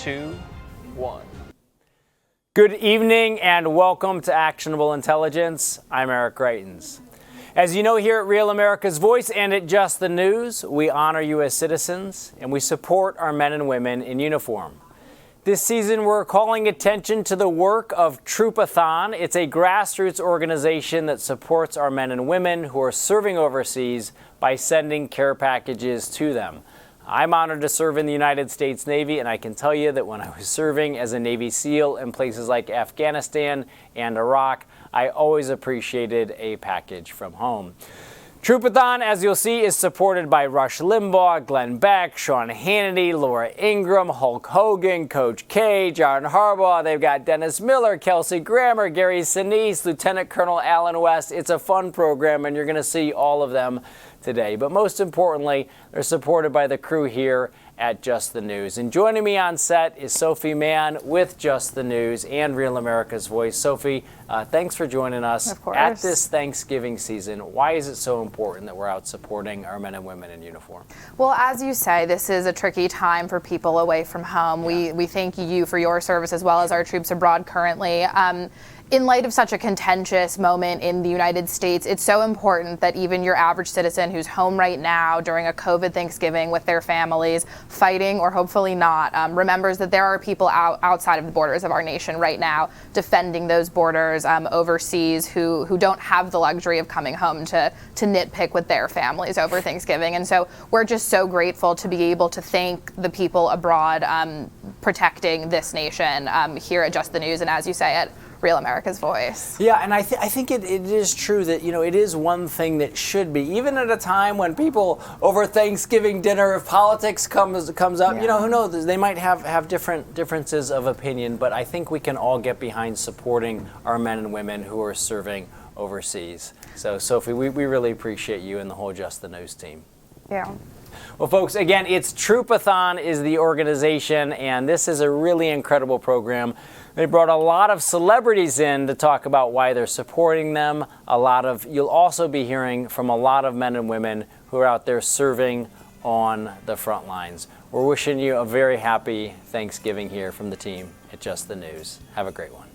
2, 1. Good evening and welcome to Actionable Intelligence. I'm Eric Greitens. As you know, here at Real America's Voice and at Just the News, we honor you as citizens and we support our men and women in uniform. This season, we're calling attention to the work of Troopathon. It's a grassroots organization that supports our men and women who are serving overseas by sending care packages to them. I'm honored to serve in the United States Navy, and I can tell you that when I was serving as a Navy SEAL in places like Afghanistan and Iraq, I always appreciated a package from home. Troopathon, as you'll see, is supported by Rush Limbaugh, Glenn Beck, Sean Hannity, Laura Ingraham, Hulk Hogan, Coach K, John Harbaugh. They've got Dennis Miller, Kelsey Grammer, Gary Sinise, Lieutenant Colonel Alan West. It's a fun program, and you're going to see all of them today. But most importantly, they're supported by the crew here at Just the News. And joining me on set is Sophie Mann with Just the News and Real America's Voice. Sophie, thanks for joining us at this Thanksgiving season. Why is it so important that we're out supporting our men and women in uniform? Well, as you say, this is a tricky time for people away from home. Yeah. We thank you for your service as well as our troops abroad currently. In light of such a contentious moment in the United States, it's so important that even your average citizen who's home right now during a COVID Thanksgiving with their families, fighting or hopefully not, remembers that there are people outside of the borders of our nation right now defending those borders overseas who don't have the luxury of coming home to nitpick with their families over Thanksgiving. And so we're just so grateful to be able to thank the people abroad protecting this nation here at Just the News, and as you say, at Real America's Voice. Yeah, and I think it is true that, it is one thing that should be, even at a time when people over Thanksgiving dinner, if politics comes up, who knows, they might have differences of opinion, but I think we can all get behind supporting our men and women who are serving overseas. So, Sophie, we really appreciate you and the whole Just the News team. Yeah. Well, folks, again, it's Troopathon is the organization, and this is a really incredible program. They brought a lot of celebrities in to talk about why they're supporting them. You'll also be hearing from a lot of men and women who are out there serving on the front lines. We're wishing you a very happy Thanksgiving here from the team at Just the News. Have a great one.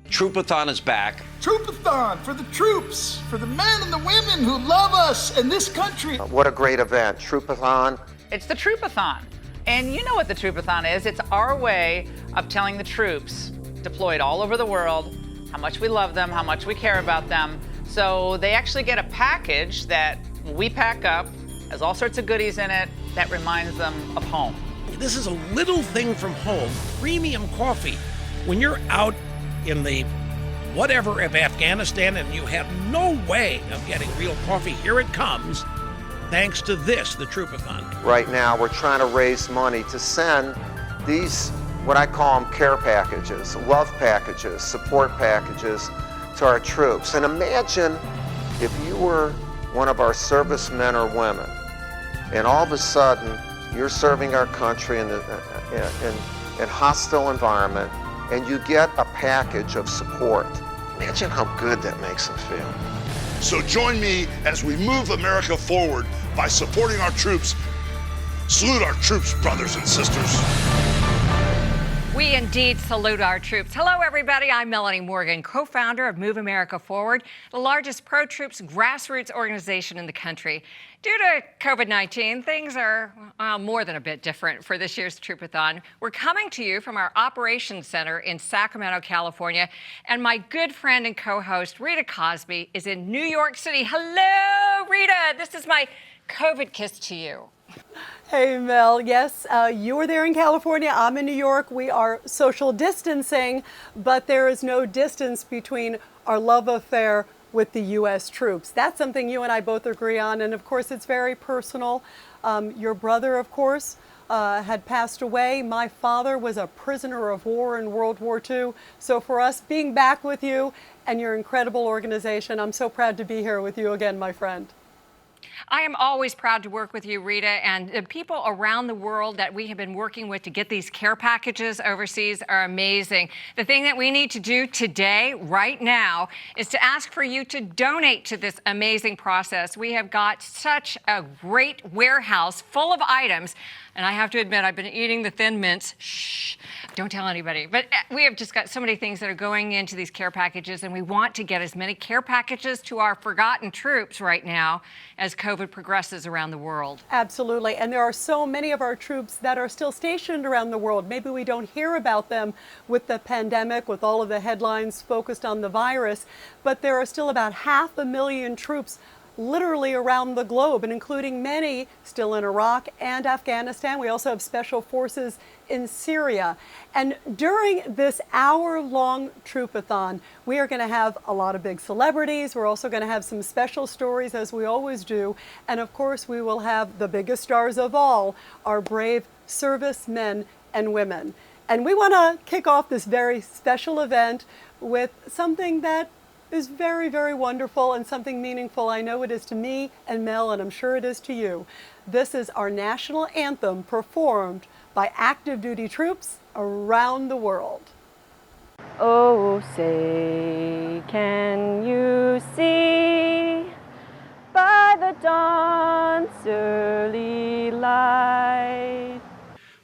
Troopathon is back. Troopathon for the troops, for the men and the women who love us and this country. What a great event, Troopathon. It's the Troopathon. And you know what the Troopathon is. It's our way of telling the troops deployed all over the world how much we love them, how much we care about them. So they actually get a package that we pack up, has all sorts of goodies in it, that reminds them of home. This is a little thing from home, premium coffee. When you're out in the whatever of Afghanistan and you have no way of getting real coffee, here it comes, thanks to this, the Troopathon. Right now we're trying to raise money to send these, what I call them care packages, love packages, support packages to our troops. And imagine if you were one of our servicemen or women and all of a sudden you're serving our country in a hostile environment and you get a package of support. Imagine how good that makes them feel. So join me as we move America forward by supporting our troops. Salute our troops, brothers and sisters. We indeed salute our troops. Hello, everybody. I'm Melanie Morgan, co-founder of Move America Forward, the largest pro-troops grassroots organization in the country. Due to COVID-19, things are more than a bit different for this year's Troopathon. We're coming to you from our operations center in Sacramento, California, and my good friend and co-host, Rita Cosby, is in New York City. Hello, Rita. This is my COVID kiss to you. Hey, Mel. Yes, you are there in California. I'm in New York. We are social distancing, but there is no distance between our love affair with the U.S. troops. That's something you and I both agree on, and of course it's very personal. Your brother, of course, had passed away. My father was a prisoner of war in World War II. So for us, being back with you and your incredible organization, I'm so proud to be here with you again, my friend. I am always proud to work with you, Rita, and the people around the world that we have been working with to get these care packages overseas are amazing. The thing that we need to do today, right now, is to ask for you to donate to this amazing process. We have got such a great warehouse full of items, and I have to admit, I've been eating the Thin Mints. Shh, don't tell anybody. But we have just got so many things that are going into these care packages, and we want to get as many care packages to our forgotten troops right now as COVID progresses around the world. Absolutely. And there are so many of our troops that are still stationed around the world. Maybe we don't hear about them with the pandemic, with all of the headlines focused on the virus, but there are still about 500,000 troops literally around the globe, and including many still in Iraq and Afghanistan. We also have special forces in Syria. And during this hour-long Troopathon, we are going to have a lot of big celebrities. We're also going to have some special stories, as we always do. And of course, we will have the biggest stars of all, our brave servicemen and women. And we want to kick off this very special event with something that is very, very wonderful and something meaningful. I know it is to me and Mel, and I'm sure it is to you. This is our national anthem performed by active duty troops around the world. Oh, say, can you see by the dawn's early light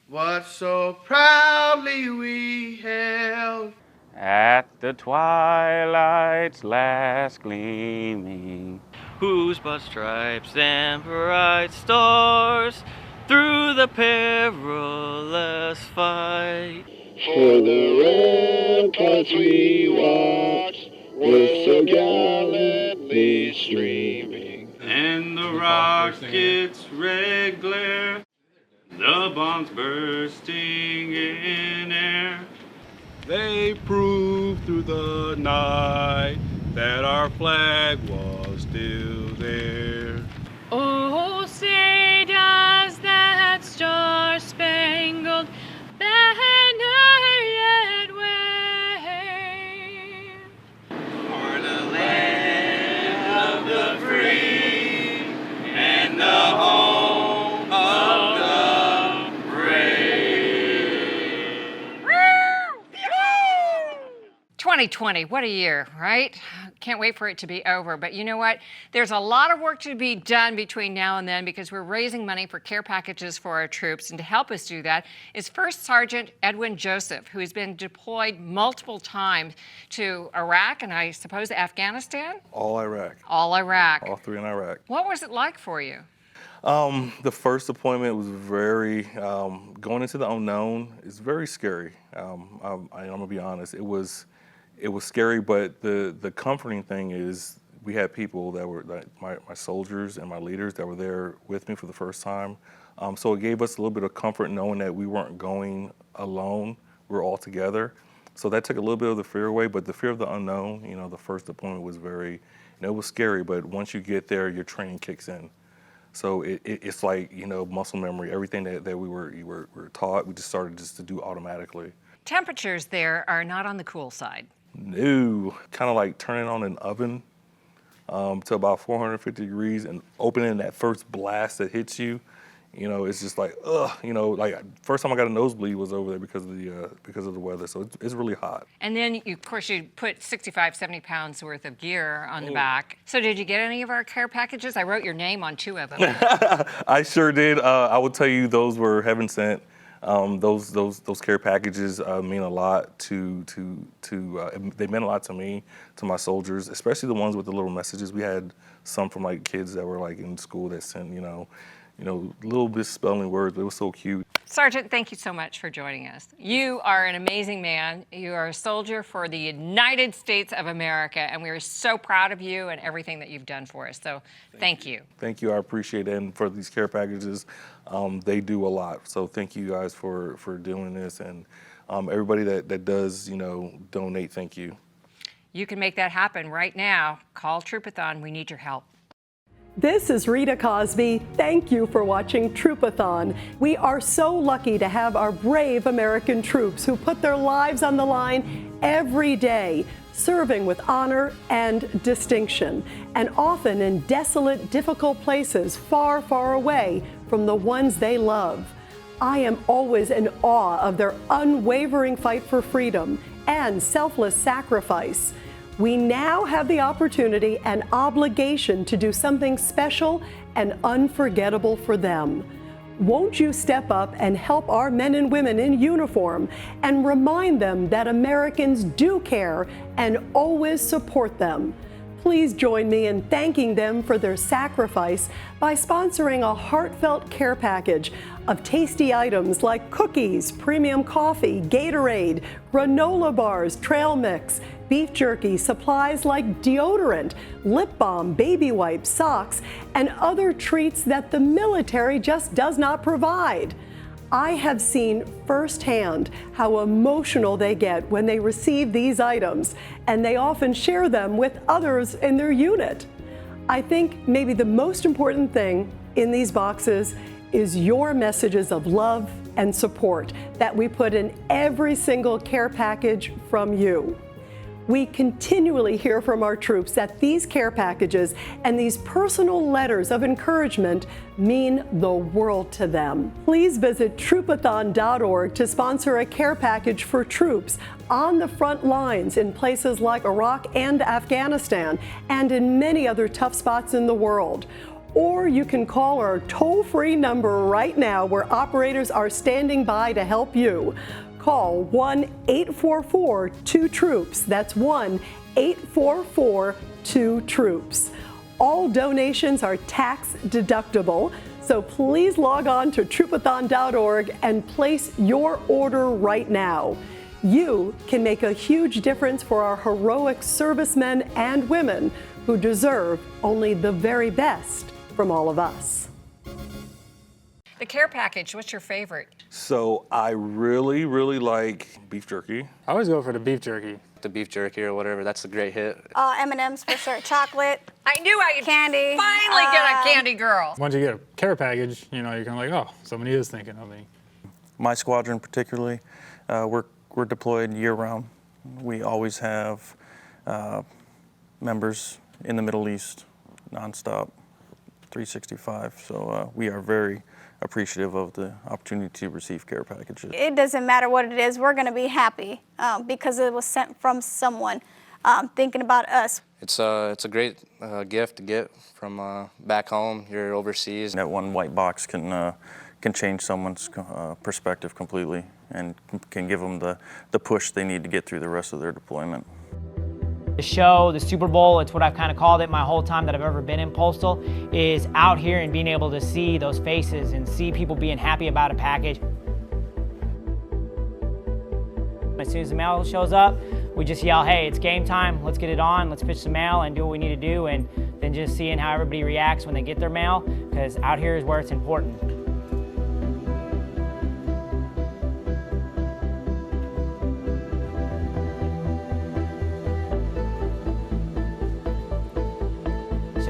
what so proudly we hailed at the twilight's last gleaming, whose broad stripes and bright stars through the perilous fight. For the ramparts we watched were so gallantly streaming, and the rocket's red glare, the bombs bursting in air. They proved through the night that our flag was still there. Oh, say does that star-spangled banner yet wave? For the land of the free and the home of the brave. 2020, what a year, right? Can't wait for it to be over. But you know what? There's a lot of work to be done between now and then because we're raising money for care packages for our troops. And to help us do that is First Sergeant Edwin Joseph, who has been deployed multiple times to Iraq and I suppose Afghanistan? All Iraq. All Iraq. All three in Iraq. What was it like for you? The first deployment was very, going into the unknown is very scary. I'm gonna be honest, it was scary, but the comforting thing is we had people that were my soldiers and my leaders that were there with me for the first time. So it gave us a little bit of comfort knowing that we weren't going alone, we were all together. So that took a little bit of the fear away, but the fear of the unknown, you know, the first deployment was very, it was scary, but once you get there, your training kicks in. So it's like, you know, muscle memory, everything that we were taught, we just started to do automatically. Temperatures there are not on the cool side. No, kind of like turning on an oven to about 450 degrees and opening that first blast that hits you. You know, it's just like, ugh, you know, like first time I got a nosebleed was over there because of the weather. So it's really hot. And then, of course, you put 65, 70 pounds worth of gear on the back. So did you get any of our care packages? I wrote your name on 2 of them. I sure did. I will tell you those were heaven sent. Those care packages mean a lot they meant a lot to me, to my soldiers, especially the ones with the little messages. We had some from like kids that were like in school that sent, you know, little misspelling words, but it was so cute. Sergeant, thank you so much for joining us. You are an amazing man. You are a soldier for the United States of America, and we are so proud of you and everything that you've done for us. So thank you. Thank you. I appreciate it. And for these care packages, they do a lot. So thank you guys for doing this, and everybody that does, you know, donate. Thank you. You can make that happen right now. Call Troopathon. We need your help. This is Rita Cosby. Thank you for watching Troopathon. We are so lucky to have our brave American troops who put their lives on the line every day, serving with honor and distinction, and often in desolate, difficult places far, far away from the ones they love. I am always in awe of their unwavering fight for freedom and selfless sacrifice. We now have the opportunity and obligation to do something special and unforgettable for them. Won't you step up and help our men and women in uniform and remind them that Americans do care and always support them? Please join me in thanking them for their sacrifice by sponsoring a heartfelt care package of tasty items like cookies, premium coffee, Gatorade, granola bars, trail mix, beef jerky, supplies like deodorant, lip balm, baby wipes, socks, and other treats that the military just does not provide. I have seen firsthand how emotional they get when they receive these items, and they often share them with others in their unit. I think maybe the most important thing in these boxes is your messages of love and support that we put in every single care package from you. We continually hear from our troops that these care packages and these personal letters of encouragement mean the world to them. Please visit Troopathon.org to sponsor a care package for troops on the front lines in places like Iraq and Afghanistan and in many other tough spots in the world. Or you can call our toll-free number right now where operators are standing by to help you. Call 1-844-2-TROOPS. That's 1-844-2-TROOPS. All donations are tax deductible, so please log on to Troopathon.org and place your order right now. You can make a huge difference for our heroic servicemen and women who deserve only the very best from all of us. The care package, what's your favorite? So I really, really like beef jerky. I always go for the beef jerky. The beef jerky or whatever, that's a great hit. M&M's for sure, chocolate. I knew I could candy. finally get a candy girl. Once you get a care package, you know, you're kind of like, oh, somebody is thinking of me. My squadron particularly, we're deployed year-round. We always have members in the Middle East, nonstop, 365. So we are very appreciative of the opportunity to receive care packages. It doesn't matter what it is, we're going to be happy because it was sent from someone thinking about us. It's a great gift to get from back home. You're overseas. That one white box can change someone's perspective completely and can give them the push they need to get through the rest of their deployment. The show, the Super Bowl, it's what I've kind of called it my whole time that I've ever been in Postal, is out here and being able to see those faces and see people being happy about a package. As soon as the mail shows up, we just yell, hey, it's game time, let's get it on, let's pitch the mail and do what we need to do, and then just seeing how everybody reacts when they get their mail, because out here is where it's important.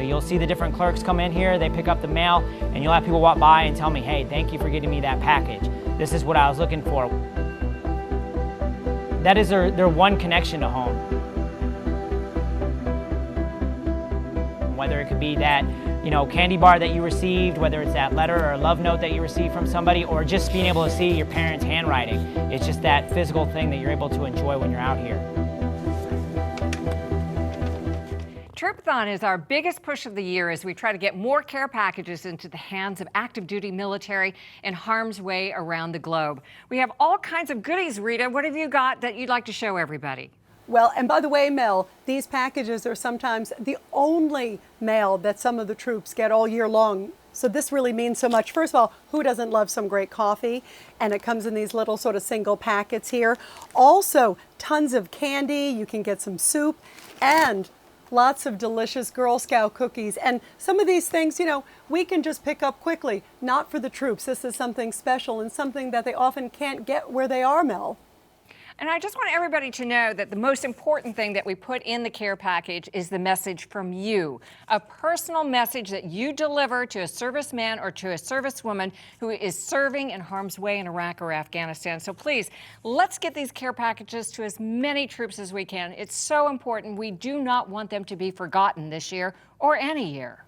You'll see the different clerks come in here, they pick up the mail, and you'll have people walk by and tell me, hey, thank you for getting me that package. This is what I was looking for. That is their one connection to home. Whether it could be that, you know, candy bar that you received, whether it's that letter or a love note that you received from somebody, or just being able to see your parents' handwriting. It's just that physical thing that you're able to enjoy when you're out here. Troopathon is our biggest push of the year as we try to get more care packages into the hands of active duty military in harm's way around the globe. We have all kinds of goodies, Rita. What have you got that you'd like to show everybody? Well, and by the way, Mel, these packages are sometimes the only mail that some of the troops get all year long. So this really means so much. First of all, who doesn't love some great coffee? And it comes in these little sort of single packets here. Also, tons of candy. You can get some soup and lots of delicious Girl Scout cookies. And some of these things, you know, we can just pick up quickly. Not for the troops. This is something special and something that they often can't get where they are, Mel. And I just want everybody to know that the most important thing that we put in the care package is the message from you, a personal message that you deliver to a serviceman or to a servicewoman who is serving in harm's way in Iraq or Afghanistan. So please, let's get these care packages to as many troops as we can. It's so important. We do not want them to be forgotten this year or any year.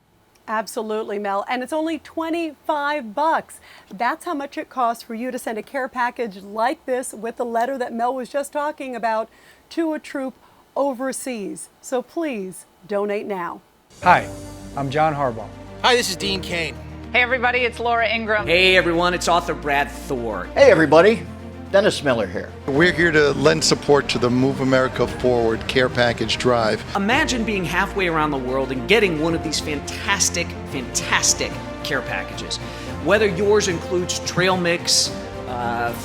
Absolutely, Mel. And it's only $25. That's how much it costs for you to send a care package like this with the letter that Mel was just talking about to a troop overseas. So please donate now. Hi, I'm John Harbaugh. Hi, this is Dean Cain. Hey, everybody, it's Laura Ingram. Hey, everyone, it's author Brad Thor. Hey, everybody. Dennis Miller here. We're here to lend support to the Move America Forward Care Package Drive. Imagine being halfway around the world and getting one of these fantastic care packages. Whether yours includes trail mix,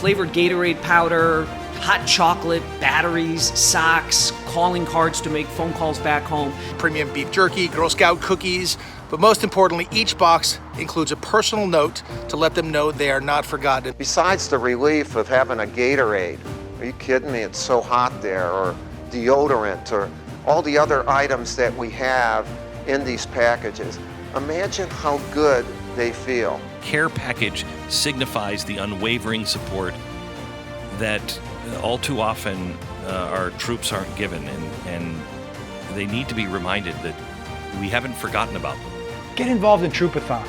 flavored Gatorade powder, hot chocolate, batteries, socks, calling cards to make phone calls back home, premium beef jerky, Girl Scout cookies, but most importantly, each box includes a personal note to let them know they are not forgotten. Besides the relief of having a Gatorade, are you kidding me? It's so hot there, or deodorant, or all the other items that we have in these packages. Imagine how good they feel. Care package signifies the unwavering support that all too often our troops aren't given, and they need to be reminded that we haven't forgotten about them. Get involved in Troopathon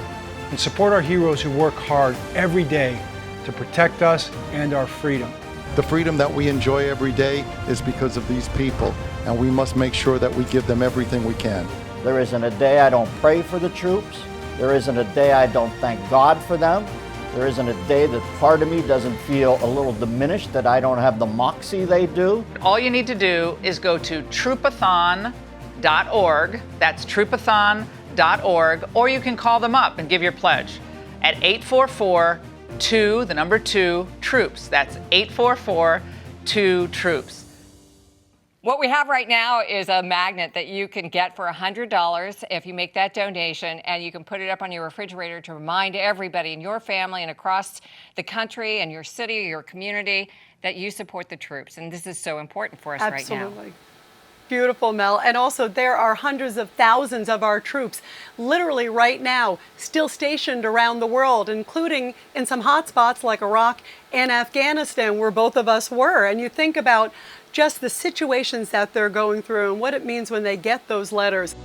and support our heroes who work hard every day to protect us and our freedom. The freedom that we enjoy every day is because of these people, and we must make sure that we give them everything we can. There isn't a day I don't pray for the troops. There isn't a day I don't thank God for them. There isn't a day that part of me doesn't feel a little diminished that I don't have the moxie they do. All you need to do is go to Troopathon.org. That's Troopathon.org, or you can call them up and give your pledge at 844-2-troops. That's 844-2-troops. What we have right now is a magnet that you can get for $100 if you make that donation, and you can put it up on your refrigerator to remind everybody in your family and across the country and your city or your community that you support the troops. And this is so important for us right now. Absolutely. Beautiful, Mel. And also, there are hundreds of thousands of our troops literally right now still stationed around the world, including in some hot spots like Iraq and Afghanistan, where both of us were. And you think about just the situations that they're going through and what it means when they get those letters.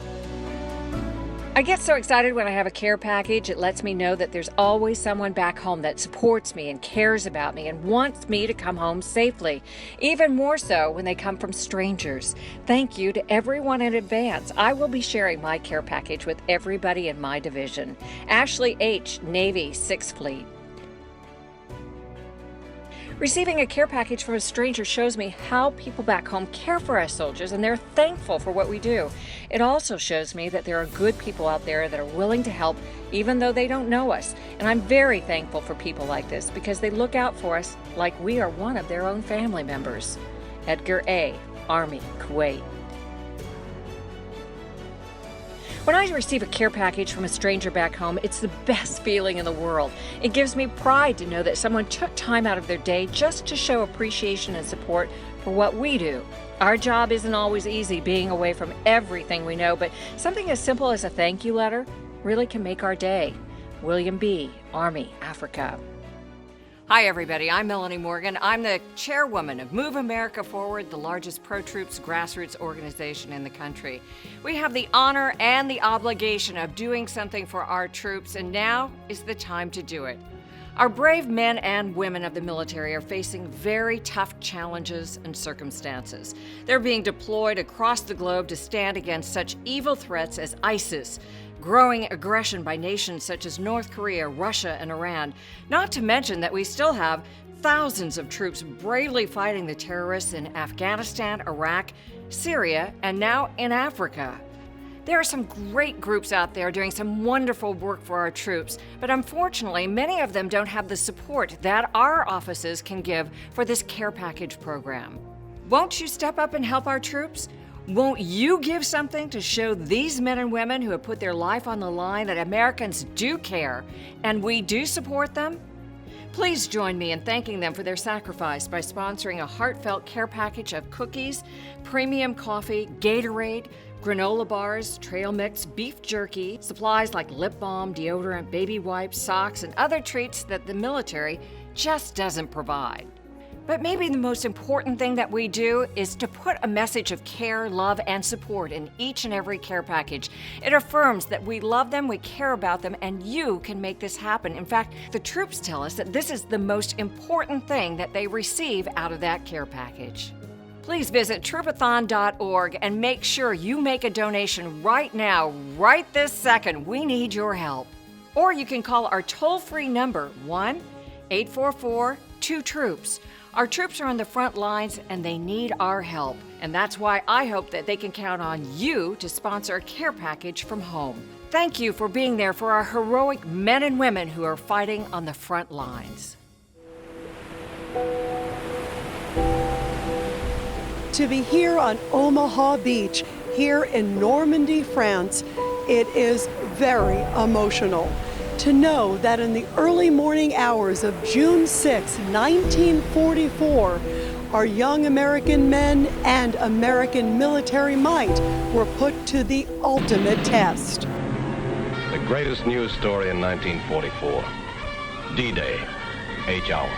I get so excited when I have a care package. It lets me know that there's always someone back home that supports me and cares about me and wants me to come home safely. Even more so when they come from strangers. Thank you to everyone in advance. I will be sharing my care package with everybody in my division. Ashley H., Navy, 6th Fleet. Receiving a care package from a stranger shows me how people back home care for us soldiers, and they're thankful for what we do. It also shows me that there are good people out there that are willing to help even though they don't know us. And I'm very thankful for people like this because they look out for us like we are one of their own family members. Edgar A., Army, Kuwait. When I receive a care package from a stranger back home, it's the best feeling in the world. It gives me pride to know that someone took time out of their day just to show appreciation and support for what we do. Our job isn't always easy, being away from everything we know, but something as simple as a thank you letter really can make our day. William B., Army, Africa. Hi, everybody. I'm Melanie Morgan. I'm the chairwoman of Move America Forward, the largest pro-troops grassroots organization in the country. We have the honor and the obligation of doing something for our troops, and now is the time to do it. Our brave men and women of the military are facing very tough challenges and circumstances. They're being deployed across the globe to stand against such evil threats as ISIS, growing aggression by nations such as North Korea, Russia, and Iran, not to mention that we still have thousands of troops bravely fighting the terrorists in Afghanistan, Iraq, Syria, and now in Africa. There are some great groups out there doing some wonderful work for our troops, but unfortunately, many of them don't have the support that our offices can give for this care package program. Won't you step up and help our troops? Won't you give something to show these men and women who have put their life on the line that Americans do care and we do support them? Please join me in thanking them for their sacrifice by sponsoring a heartfelt care package of cookies, premium coffee, Gatorade, granola bars, trail mix, beef jerky, supplies like lip balm, deodorant, baby wipes, socks, and other treats that the military just doesn't provide. But maybe the most important thing that we do is to put a message of care, love, and support in each and every care package. It affirms that we love them, we care about them, and you can make this happen. In fact, the troops tell us that this is the most important thing that they receive out of that care package. Please visit Troopathon.org and make sure you make a donation right now, right this second. We need your help. Or you can call our toll-free number, 1-844-2-TROOPS. Our troops are on the front lines and they need our help. And that's why I hope that they can count on you to sponsor a care package from home. Thank you for being there for our heroic men and women who are fighting on the front lines. To be here on Omaha Beach, here in Normandy, France, it is very emotional. To know that in the early morning hours of June 6, 1944, our young American men and American military might were put to the ultimate test. The greatest news story in 1944, D-Day, H hour.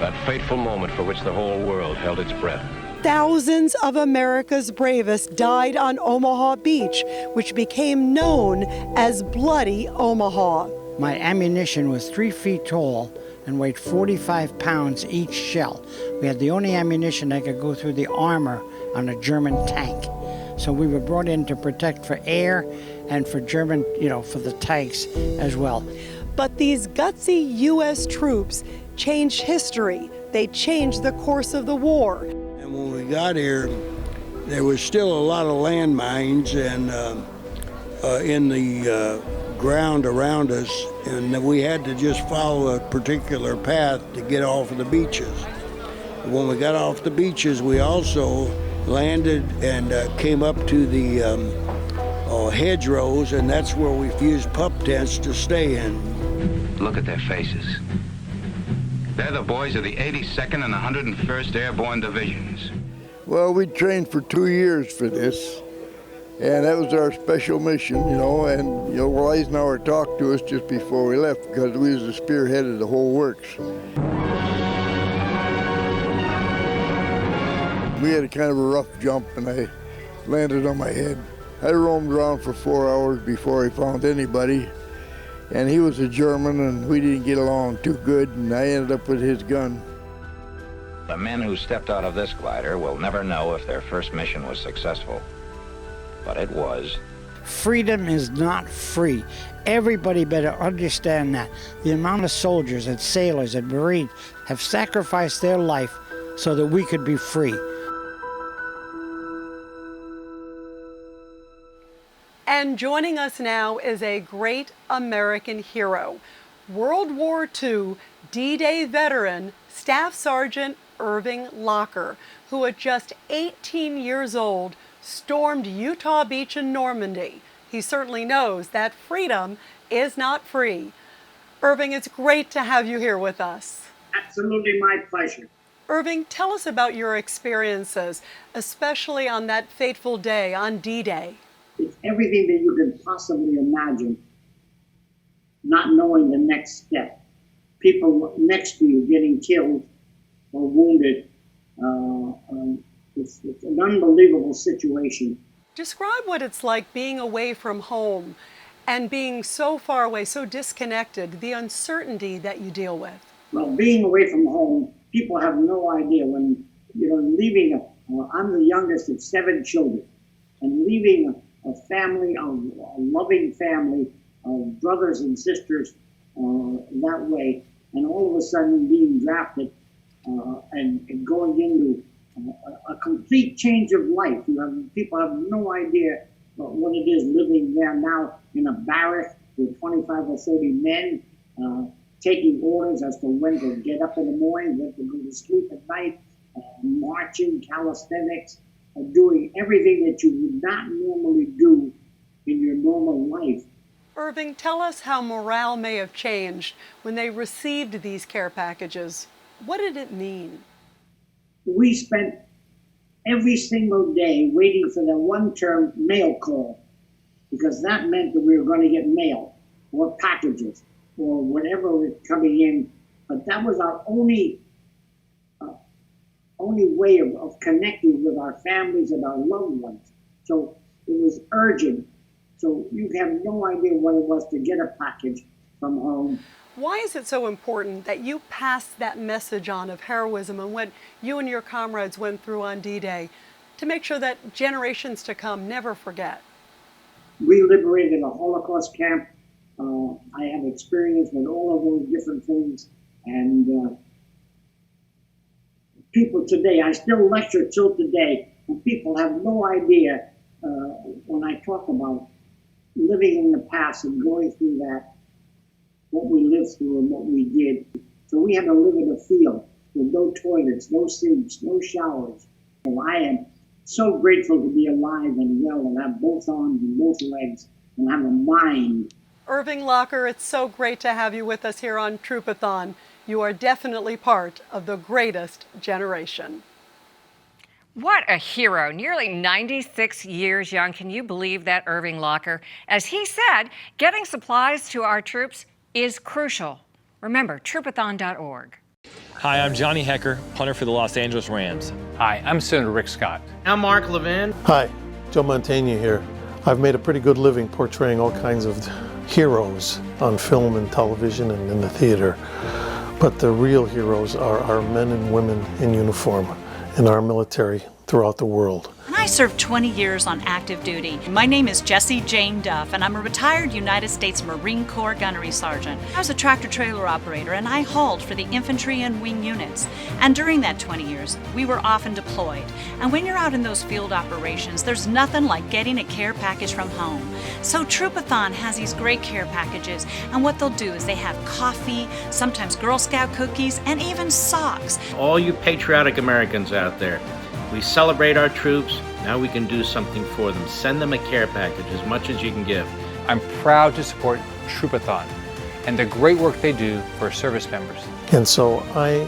That fateful moment for which the whole world held its breath. Thousands of America's bravest died on Omaha Beach, which became known as Bloody Omaha. My ammunition was 3 feet tall and weighed 45 pounds each shell. We had the only ammunition that could go through the armor on a German tank. So we were brought in to protect for air and for German, for the tanks as well. But these gutsy U.S. troops changed history. They changed the course of the war. And when we got here, there was still a lot of landmines and in the ground around us, and we had to just follow a particular path to get off of the beaches. When we got off the beaches, we also landed and came up to the hedgerows, and that's where we used pup tents to stay in. Look at their faces. They're the boys of the 82nd and 101st Airborne Divisions. Well, we trained for 2 years for this, and that was our special mission, and, Eisenhower talked to us just before we left because we was the spearhead of the whole works. We had a kind of a rough jump, and I landed on my head. I roamed around for 4 hours before I found anybody. And he was a German, and we didn't get along too good, and I ended up with his gun. The men who stepped out of this glider will never know if their first mission was successful. But it was. Freedom is not free. Everybody better understand that. The amount of soldiers and sailors and Marines have sacrificed their life so that we could be free. And joining us now is a great American hero, World War II D-Day veteran, Staff Sergeant Irving Locker, who at just 18 years old stormed Utah Beach in Normandy. He certainly knows that freedom is not free. Irving, it's great to have you here with us. Absolutely my pleasure. Irving, tell us about your experiences, especially on that fateful day, on D-Day. It's everything that you can possibly imagine, not knowing the next step. People next to you getting killed or wounded. It's an unbelievable situation. Describe what it's like being away from home and being so far away, so disconnected, the uncertainty that you deal with. Well, being away from home, people have no idea. When, leaving, I'm the youngest of 7 children, and leaving a family, a loving family of brothers and sisters that way, and all of a sudden being drafted and going into a complete change of life. People have no idea what it is living there now in a barrack with 25 or 30 men, taking orders as to when to get up in the morning, when to go to sleep at night, marching, calisthenics, doing everything that you would not normally do in your normal life. Irving, tell us how morale may have changed when they received these care packages. What did it mean? We spent every single day waiting for the one-term mail call, because that meant that we were going to get mail or packages or whatever was coming in. But that was our only way of connecting with our families and our loved ones. So it was urgent. So you have no idea what it was to get a package from home. Why is it so important that you pass that message on of heroism and what you and your comrades went through on D-Day to make sure that generations to come never forget? We liberated a Holocaust camp. I have experience with all of those different things. And people today, I still lecture till today, and people have no idea when I talk about living in the past and going through that, what we lived through and what we did. So we had to live in a field with no toilets, no sinks, no showers. And I am so grateful to be alive and well and have both arms and both legs and have a mind. Irving Locker, it's so great to have you with us here on Troopathon. You are definitely part of the greatest generation. What a hero, nearly 96 years young. Can you believe that, Irving Locker? As he said, getting supplies to our troops is crucial. Remember, troopathon.org. Hi, I'm Johnny Hecker, punter for the Los Angeles Rams. Hi, I'm Senator Rick Scott. I'm Mark Levin. Hi, Joe Mantegna here. I've made a pretty good living portraying all kinds of heroes on film and television and in the theater. But the real heroes are our men and women in uniform in our military throughout the world. I served 20 years on active duty. My name is Jessie Jane Duff, and I'm a retired United States Marine Corps gunnery sergeant. I was a tractor-trailer operator, and I hauled for the infantry and wing units. And during that 20 years, we were often deployed. And when you're out in those field operations, there's nothing like getting a care package from home. So Troopathon has these great care packages, and what they'll do is they have coffee, sometimes Girl Scout cookies, and even socks. All you patriotic Americans out there, we celebrate our troops. Now we can do something for them. Send them a care package, as much as you can give. I'm proud to support Troopathon and the great work they do for service members. And so I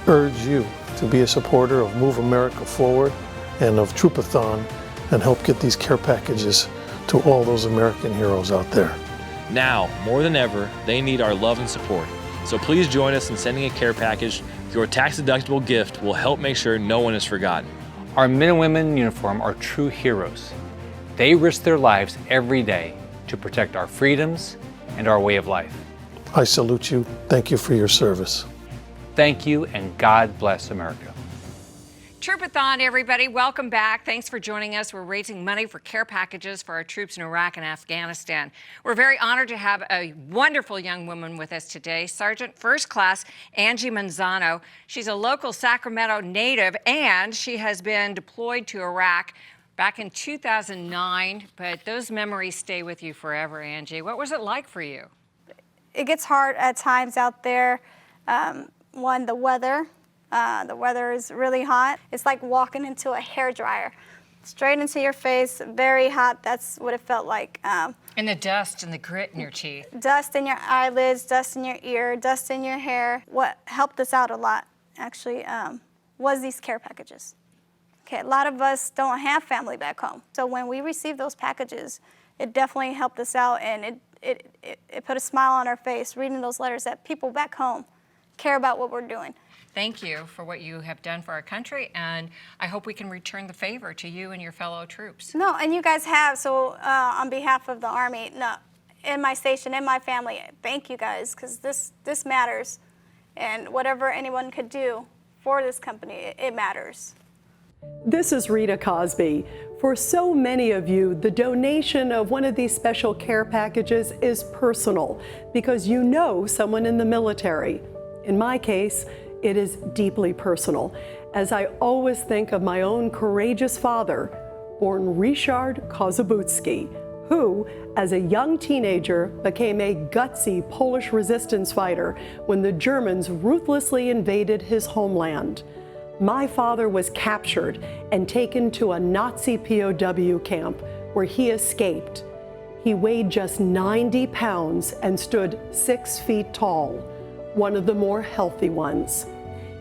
urge you to be a supporter of Move America Forward and of Troopathon and help get these care packages to all those American heroes out there. Now, more than ever, they need our love and support. So please join us in sending a care package. Your tax-deductible gift will help make sure no one is forgotten. Our men and women in uniform are true heroes. They risk their lives every day to protect our freedoms and our way of life. I salute you. Thank you for your service. Thank you, and God bless America. Troopathon, everybody, welcome back. Thanks for joining us. We're raising money for care packages for our troops in Iraq and Afghanistan. We're very honored to have a wonderful young woman with us today, Sergeant First Class Angie Manzano. She's a local Sacramento native, and she has been deployed to Iraq back in 2009, but those memories stay with you forever, Angie. What was it like for you? It gets hard at times out there. One, the weather. The weather is really hot. It's like walking into a hairdryer. Straight into your face, very hot. That's what it felt like. And the dust and the grit in your teeth. Dust in your eyelids, dust in your ear, dust in your hair. What helped us out a lot, actually, was these care packages. Okay, a lot of us don't have family back home. So when we received those packages, it definitely helped us out, and it put a smile on our face reading those letters that people back home care about what we're doing. Thank you for what you have done for our country, and I hope we can return the favor to you and your fellow troops. No, and you guys have, so on behalf of the Army, no, in my station, in my family, thank you guys, because this matters, and whatever anyone could do for this company, it matters. This is Rita Cosby. For so many of you, the donation of one of these special care packages is personal because you know someone in the military. In my case, it is deeply personal, as I always think of my own courageous father, born Ryszard Kozabutsky, who, as a young teenager, became a gutsy Polish resistance fighter when the Germans ruthlessly invaded his homeland. My father was captured and taken to a Nazi POW camp where he escaped. He weighed just 90 pounds and stood 6 feet tall, one of the more healthy ones.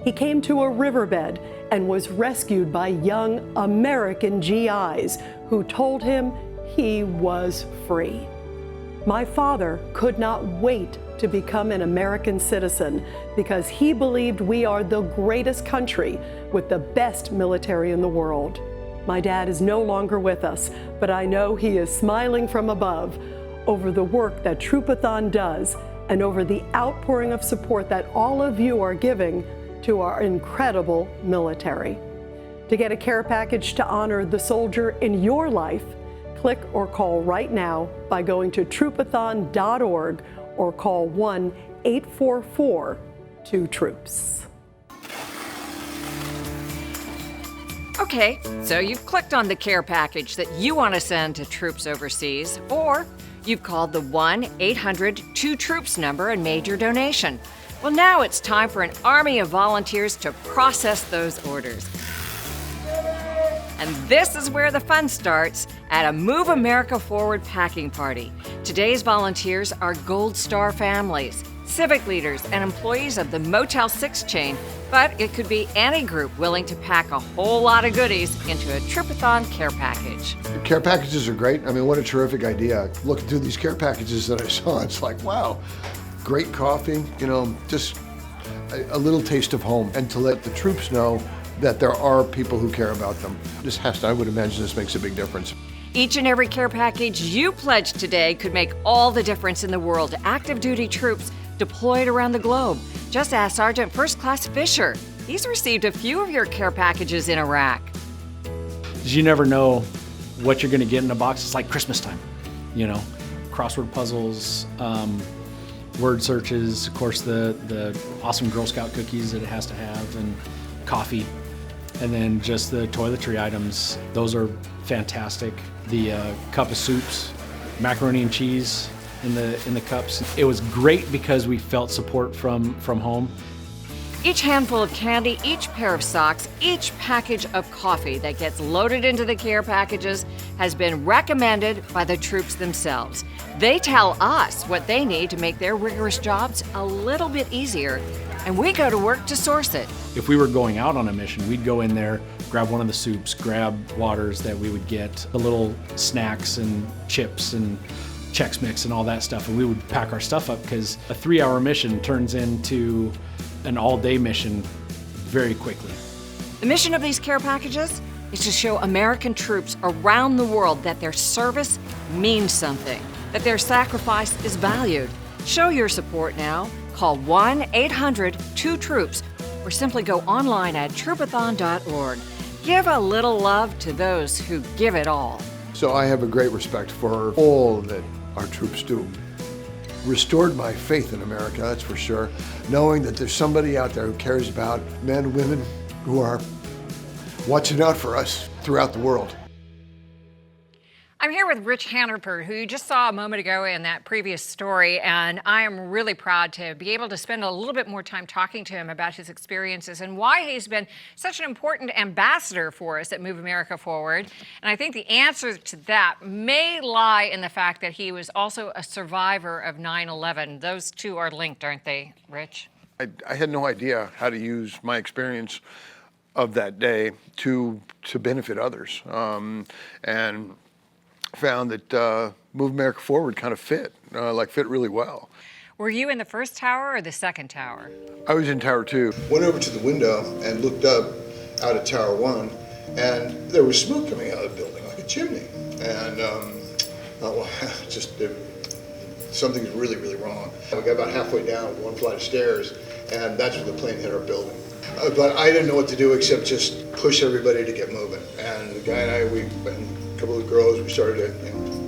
He came to a riverbed and was rescued by young American GIs who told him he was free. My father could not wait to become an American citizen because he believed we are the greatest country with the best military in the world. My dad is no longer with us, but I know he is smiling from above over the work that Troopathon does and over the outpouring of support that all of you are giving to our incredible military. To get a care package to honor the soldier in your life, click or call right now by going to troopathon.org or call 1-844-2-TROOPS. Okay, so you've clicked on the care package that you want to send to troops overseas, or you've called the 1-800-2-TROOPS number and made your donation. Well, now it's time for an army of volunteers to process those orders. And this is where the fun starts at a Move America Forward packing party. Today's volunteers are Gold Star families, civic leaders, and employees of the Motel 6 chain, but it could be any group willing to pack a whole lot of goodies into a Troopathon care package. The care packages are great. I mean, what a terrific idea. Looking through these care packages that I saw, it's like, wow, great coffee, you know, just a little taste of home. And to let the troops know that there are people who care about them. This has to, I would imagine this makes a big difference. Each and every care package you pledge today could make all the difference in the world to active duty troops deployed around the globe. Just ask Sergeant First Class Fisher. He's received a few of your care packages in Iraq. You never know what you're going to get in a box. It's like Christmas time, you know, crossword puzzles, word searches, of course the awesome Girl Scout cookies that it has to have, and coffee, and then just the toiletry items. Those are fantastic. The cup of soups, macaroni and cheese in the cups. It was great because we felt support from home. Each handful of candy, each pair of socks, each package of coffee that gets loaded into the care packages has been recommended by the troops themselves. They tell us what they need to make their rigorous jobs a little bit easier, and we go to work to source it. If we were going out on a mission, we'd go in there, grab one of the soups, grab waters that we would get, the little snacks and chips and Chex Mix and all that stuff, and we would pack our stuff up because a 3-hour mission turns into an all-day mission very quickly. The mission of these care packages is to show American troops around the world that their service means something, that their sacrifice is valued. Show your support now. Call 1-800-2-TROOPS or simply go online at troopathon.org. Give a little love to those who give it all. So I have a great respect for all that our troops do. Restored my faith in America, that's for sure. Knowing that there's somebody out there who cares about men and women who are watching out for us throughout the world. I'm here with Rich Hanover, who you just saw a moment ago in that previous story, and I am really proud to be able to spend a little bit more time talking to him about his experiences and why he's been such an important ambassador for us at Move America Forward. And I think the answer to that may lie in the fact that he was also a survivor of 9/11. Those two are linked, aren't they, Rich? I had no idea how to use my experience of that day to benefit others, and found that Move America Forward kind of fit really well. Were you in the first tower or the second tower? I was in Tower 2. Went over to the window and looked up out of Tower 1, and there was smoke coming out of the building like a chimney. And something's really, really wrong. We got about halfway down one flight of stairs, and that's when the plane hit our building. But I didn't know what to do except just push everybody to get moving. And the guy and I, and a couple of girls, we started to,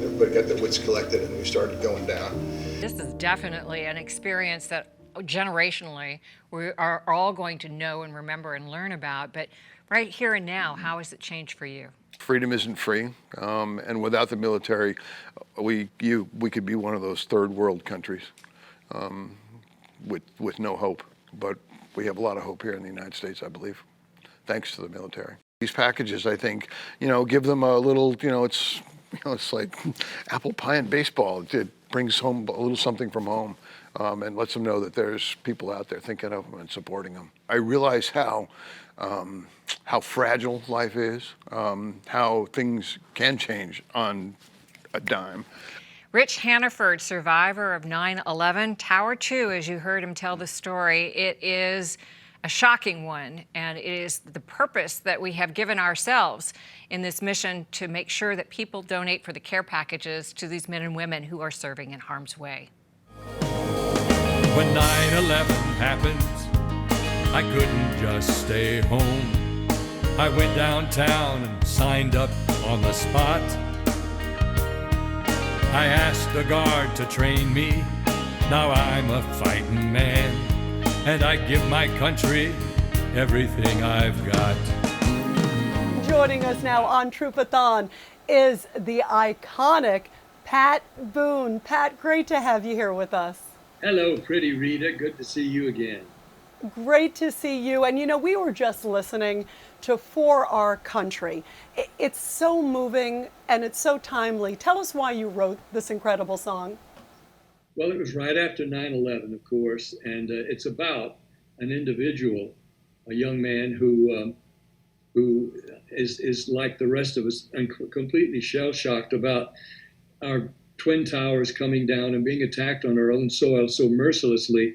everybody got their wits collected and we started going down. This is definitely an experience that generationally we are all going to know and remember and learn about. But right here and now, how has it changed for you? Freedom isn't free, and without the military, we could be one of those third world countries with no hope. But we have a lot of hope here in the United States, I believe, thanks to the military. These packages, I think, give them a little, it's It's like apple pie and baseball. It brings home a little something from home and lets them know that there's people out there thinking of them and supporting them. I realize how fragile life is, how things can change on a dime. Rich Hannaford, survivor of 9/11, Tower 2, as you heard him tell the story, it is a shocking one, and it is the purpose that we have given ourselves in this mission to make sure that people donate for the care packages to these men and women who are serving in harm's way. When 9/11 happened, I couldn't just stay home. I went downtown and signed up on the spot. I asked the guard to train me. Now I'm a fighting man, and I give my country everything I've got. Joining us now on Troopathon is the iconic Pat Boone. Pat, great to have you here with us. Hello, pretty Rita. Good to see you again. Great to see you. And you know, we were just listening to For Our Country. It's so moving and it's so timely. Tell us why you wrote this incredible song. Well, it was right after 9/11, of course, and it's about an individual, a young man who is like the rest of us, and completely shell-shocked about our Twin Towers coming down and being attacked on our own soil so mercilessly,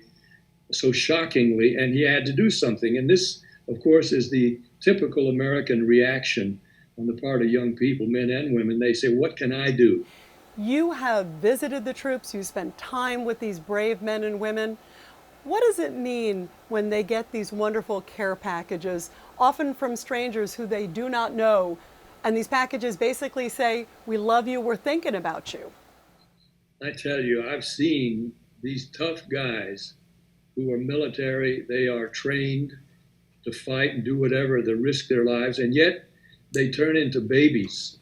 so shockingly, and he had to do something. And this, of course, is the typical American reaction on the part of young people, men and women. They say, what can I do? You have visited the troops, you spent time with these brave men and women. What does it mean when they get these wonderful care packages, often from strangers who they do not know, and these packages basically say, we love you, we're thinking about you? I tell you, I've seen these tough guys who are military. They are trained to fight and do whatever, to risk their lives, and yet they turn into babies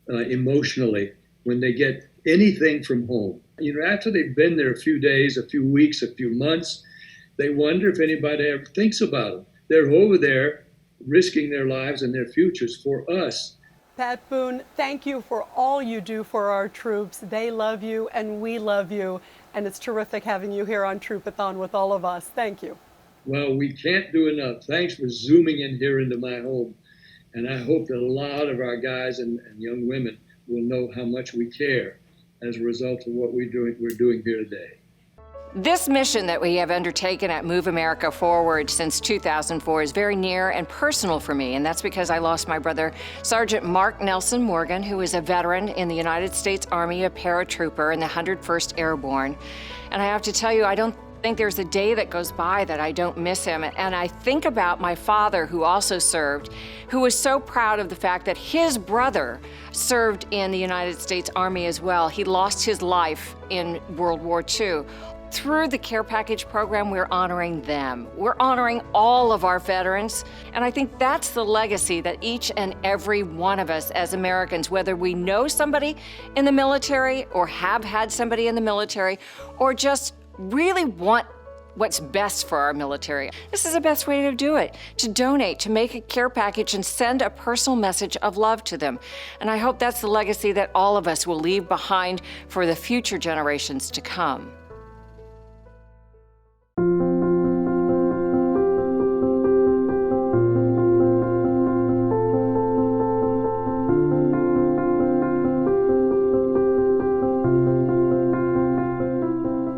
emotionally when they get anything from home. You know, after they've been there a few days, a few weeks, a few months, they wonder if anybody ever thinks about them. They're over there risking their lives and their futures for us. Pat Boone, thank you for all you do for our troops. They love you and we love you, and it's terrific having you here on Troopathon with all of us. Thank you. Well, we can't do enough. Thanks for zooming in here into my home, and I hope that a lot of our guys and young women will know how much we care as a result of what we're doing here today. This mission that we have undertaken at Move America Forward since 2004 is very near and personal for me, and that's because I lost my brother, Sergeant Mark Nelson Morgan, who is a veteran in the United States Army, a paratrooper in the 101st Airborne. And I have to tell you, I don't think there's a day that goes by that I don't miss him. And I think about my father, who also served, who was so proud of the fact that his brother served in the United States Army as well. He lost his life in World War II. Through the Care Package program, we're honoring them. We're honoring all of our veterans. And I think that's the legacy that each and every one of us as Americans, whether we know somebody in the military or have had somebody in the military, or just really want what's best for our military. This is the best way to do it, to donate, to make a care package and send a personal message of love to them. And I hope that's the legacy that all of us will leave behind for the future generations to come.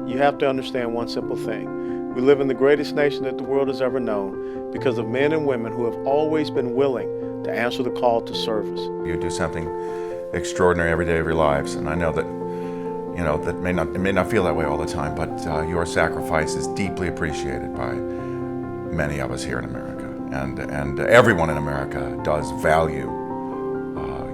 You have to understand one simple thing. We live in the greatest nation that the world has ever known because of men and women who have always been willing to answer the call to service. You do something extraordinary every day of your lives, and I know that, you know, that it may not feel that way all the time, but your sacrifice is deeply appreciated by many of us here in America, and everyone in America does value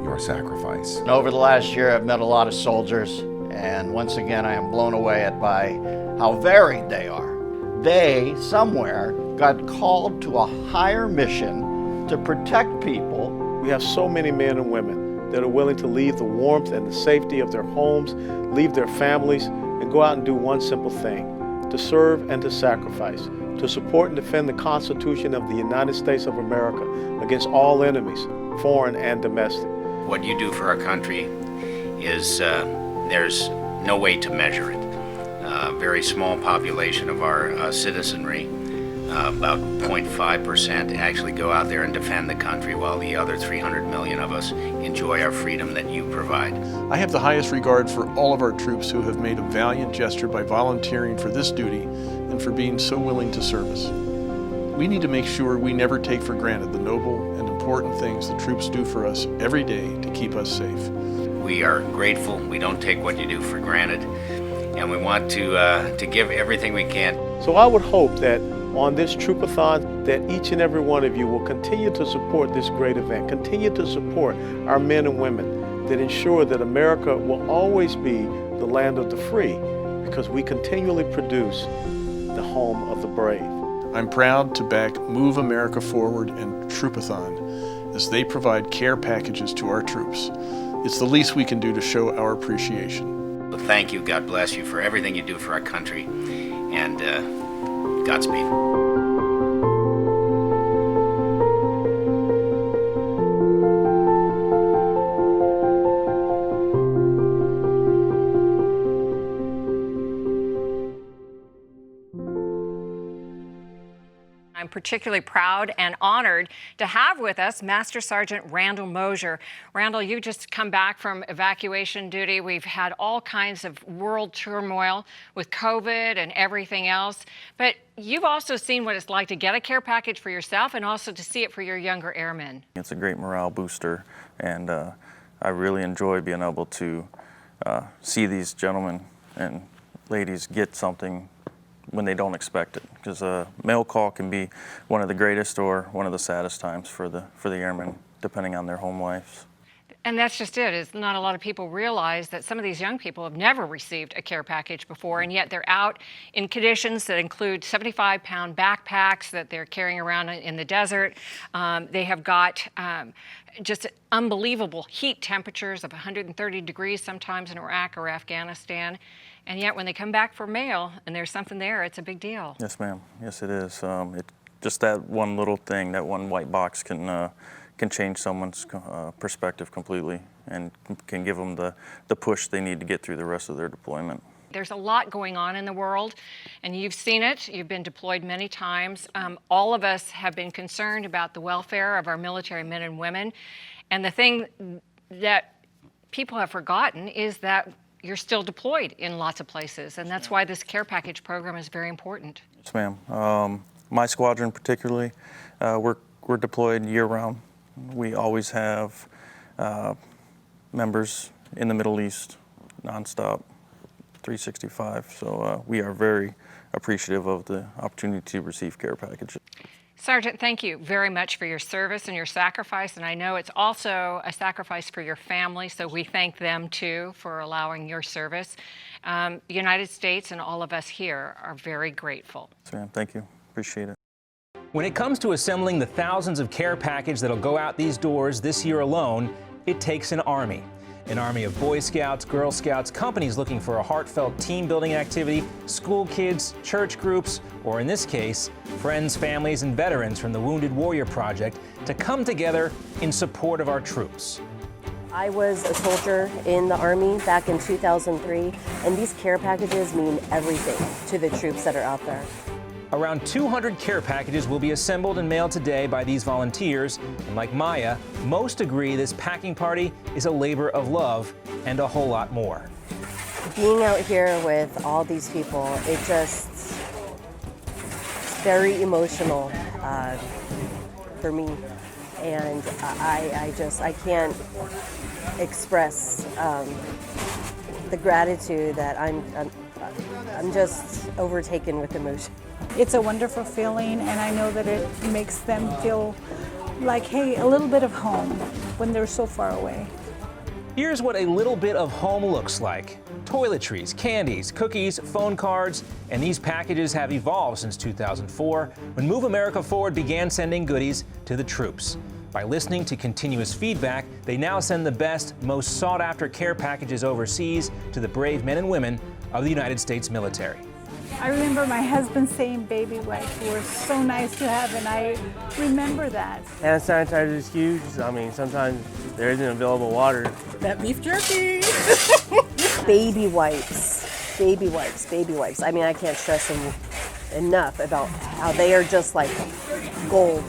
your sacrifice. Over the last year, I've met a lot of soldiers, and once again, I am blown away by how varied they are. They, somewhere, got called to a higher mission to protect people. We have so many men and women that are willing to leave the warmth and the safety of their homes, leave their families, and go out and do one simple thing: to serve and to sacrifice, to support and defend the Constitution of the United States of America against all enemies, foreign and domestic. What you do for our country is there's no way to measure it. A very small population of our citizenry, about 0.5%, actually go out there and defend the country, while the other 300 million of us enjoy our freedom that you provide. I have the highest regard for all of our troops who have made a valiant gesture by volunteering for this duty and for being so willing to serve us. We need to make sure we never take for granted the noble and important things the troops do for us every day to keep us safe. We are grateful. We don't take what you do for granted, and we want to give everything we can. So I would hope that on this Troopathon, that each and every one of you will continue to support this great event, continue to support our men and women that ensure that America will always be the land of the free, because we continually produce the home of the brave. I'm proud to back Move America Forward and Troopathon as they provide care packages to our troops. It's the least we can do to show our appreciation. Well, thank you. God bless you for everything you do for our country, and Godspeed. I'm particularly proud and honored to have with us Master Sergeant Randall Mosier. Randall, you just come back from evacuation duty. We've had all kinds of world turmoil with COVID and everything else, but you've also seen what it's like to get a care package for yourself and also to see it for your younger airmen. It's a great morale booster, and I really enjoy being able to see these gentlemen and ladies get something when they don't expect it, because a mail call can be one of the greatest or one of the saddest times for the airmen, depending on their home lives. And that's just it, is not a lot of people realize that some of these young people have never received a care package before, and yet they're out in conditions that include 75-pound backpacks that they're carrying around in the desert. They have got just unbelievable heat temperatures of 130 degrees sometimes in Iraq or Afghanistan. And yet when they come back for mail and there's something there, it's a big deal. Yes, ma'am. Yes, it is. Just that one little thing, that one white box can change someone's perspective completely and can give them the push they need to get through the rest of their deployment. There's a lot going on in the world, and you've seen it. You've been deployed many times. All of us have been concerned about the welfare of our military men and women. And the thing that people have forgotten is that you're still deployed in lots of places, and that's why this care package program is very important. Yes, ma'am. My squadron particularly, we're deployed year-round. We always have members in the Middle East, nonstop, 365. So we are very appreciative of the opportunity to receive care packages. Sergeant, thank you very much for your service and your sacrifice, and I know it's also a sacrifice for your family, so we thank them too for allowing your service. The United States and all of us here are very grateful. Yes, ma'am. Thank you. Appreciate it. When it comes to assembling the thousands of care packages that'll go out these doors this year alone, it takes an army. An army of Boy Scouts, Girl Scouts, companies looking for a heartfelt team-building activity, school kids, church groups, or in this case, friends, families, and veterans from the Wounded Warrior Project to come together in support of our troops. I was a soldier in the Army back in 2003, and these care packages mean everything to the troops that are out there. Around 200 care packages will be assembled and mailed today by these volunteers, and like Maya, most agree this packing party is a labor of love and a whole lot more. Being out here with all these people, it's very emotional for me, and I can't express the gratitude that I'm just overtaken with emotion. It's a wonderful feeling, and I know that it makes them feel like, hey, a little bit of home when they're so far away. Here's what a little bit of home looks like. Toiletries, candies, cookies, phone cards, and these packages have evolved since 2004, when Move America Forward began sending goodies to the troops. By listening to continuous feedback, they now send the best, most sought-after care packages overseas to the brave men and women of the United States military. I remember my husband saying baby wipes were so nice to have, and I remember that. Hand sanitizer is huge. I mean, sometimes there isn't available water. That beef jerky. Baby wipes, baby wipes, baby wipes. I mean, I can't stress them enough about how they are just like gold.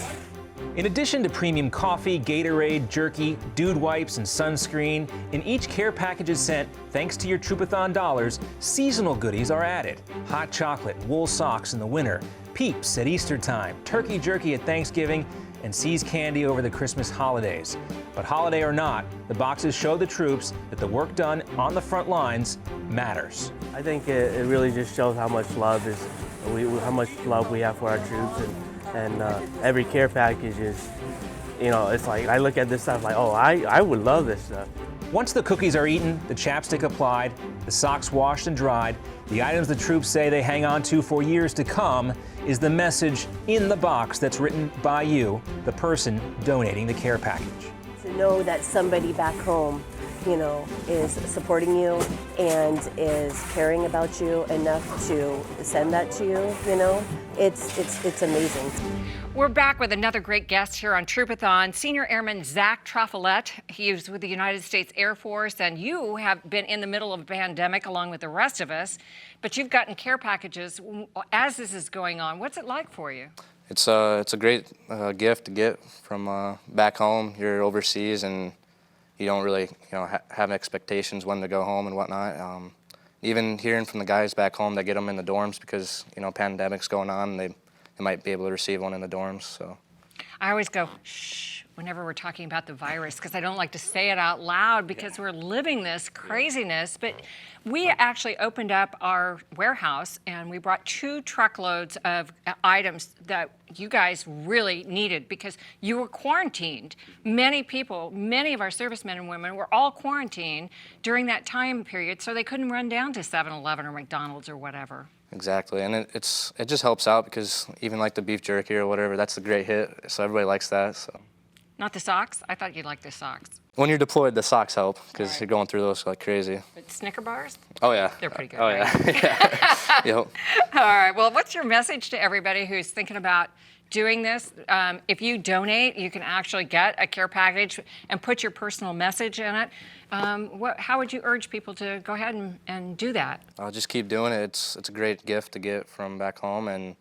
In addition to premium coffee, Gatorade, jerky, dude wipes, and sunscreen, in each care package sent, thanks to your Troopathon dollars, seasonal goodies are added. Hot chocolate, wool socks in the winter, Peeps at Easter time, turkey jerky at Thanksgiving, and See's candy over the Christmas holidays. But holiday or not, the boxes show the troops that the work done on the front lines matters. I think it really just shows how much love we have for our troops, and every care package is, you know, it's like I look at this stuff like, oh, I would love this stuff. Once the cookies are eaten, the chapstick applied, the socks washed and dried, the items the troops say they hang on to for years to come is the message in the box that's written by you, the person donating the care package. To know that somebody back home, you know, is supporting you and is caring about you enough to send that to you, you know, it's amazing. We're back with another great guest here on Troopathon, Senior Airman Zach Troffolet. He is with the United States Air Force, and you have been in the middle of a pandemic along with the rest of us, but you've gotten care packages as this is going on. What's it like for you? It's a great gift to get from back home. You're overseas, and you don't really, have expectations when to go home and whatnot. Even hearing from the guys back home that get them in the dorms because, pandemic's going on, they might be able to receive one in the dorms. So I always go, shh, whenever we're talking about the virus, because I don't like to say it out loud because we're living this craziness. But we actually opened up our warehouse and we brought 2 truckloads of items that you guys really needed because you were quarantined. Many people, many of our servicemen and women were all quarantined during that time period, so they couldn't run down to 7-Eleven or McDonald's or whatever. Exactly, and it just helps out because even like the beef jerky or whatever, that's a great hit, so everybody likes that. So. Not the socks? I thought you'd like the socks. When you're deployed, the socks help because you're going through those like crazy. But Snicker bars? Oh yeah. They're pretty good. Oh right? yeah. Yep. All right. Well, what's your message to everybody who's thinking about doing this? If you donate, you can actually get a care package and put your personal message in it. How would you urge people to go ahead and do that? I'll just keep doing it. It's a great gift to get from back home, and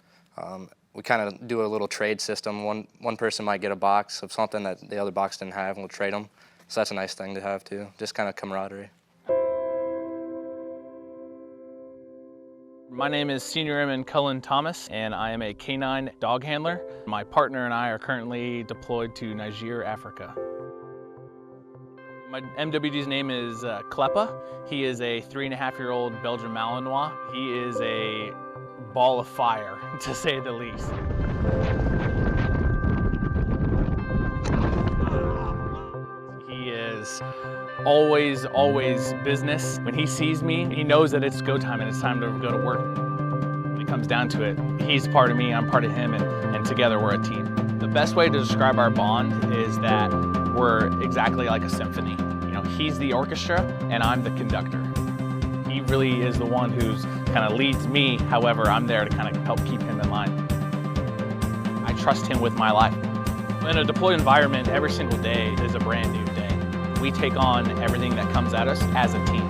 we kind of do a little trade system. One person might get a box of something that the other box didn't have, and we'll trade them. So that's a nice thing to have too, just kind of camaraderie. My name is Senior Airman Cullen Thomas, and I am a canine dog handler. My partner and I are currently deployed to Niger, Africa. My MWD's name is Kleppa. He is a 3.5-year-old Belgian Malinois. He is a ball of fire, to say the least. He is always business. When he sees me, he knows that it's go time and it's time to go to work. When it comes down to it, he's part of me, I'm part of him, and together we're a team. The best way to describe our bond is that we're exactly like a symphony. He's the orchestra and I'm the conductor. He really is the one who's kind of leads me, however, I'm there to kind of help keep him in line. I trust him with my life. In a deployed environment, every single day is a brand new day. We take on everything that comes at us as a team.